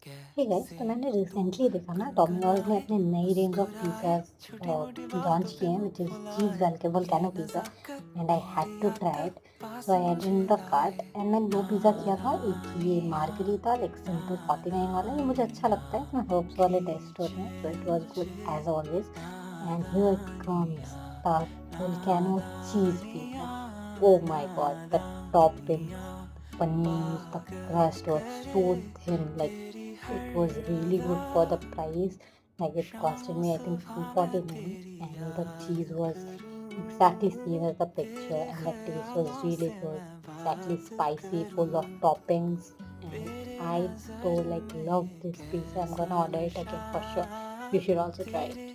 Hey guys, तो मैंने recently देखा ना डोमिनोज ने अपनी नई रेंज ऑफ पिज़्ज़ाज़ लॉन्च किए हैं which is cheese volcano pizza and I had to try it. So I added in the cart and मैंने 2 पिज़्ज़ा किया था। एक ये मार्गरीटा लाइक सिंपल 49 वाला, ये मुझे अच्छा लगता है, इसमें हर्ब्स वाले टेस्ट होते हैं, so it was good as always. And here it comes the volcano cheese pizza. Oh my God, the toppings, the paneer, the crust was so thin, like it was really good for the price. Like it costed me I think 249 and the cheese was exactly same as the picture and the taste was really good. Exactly spicy, full of toppings, and I so like love this pizza. I'm gonna order it again for sure. You should also try it.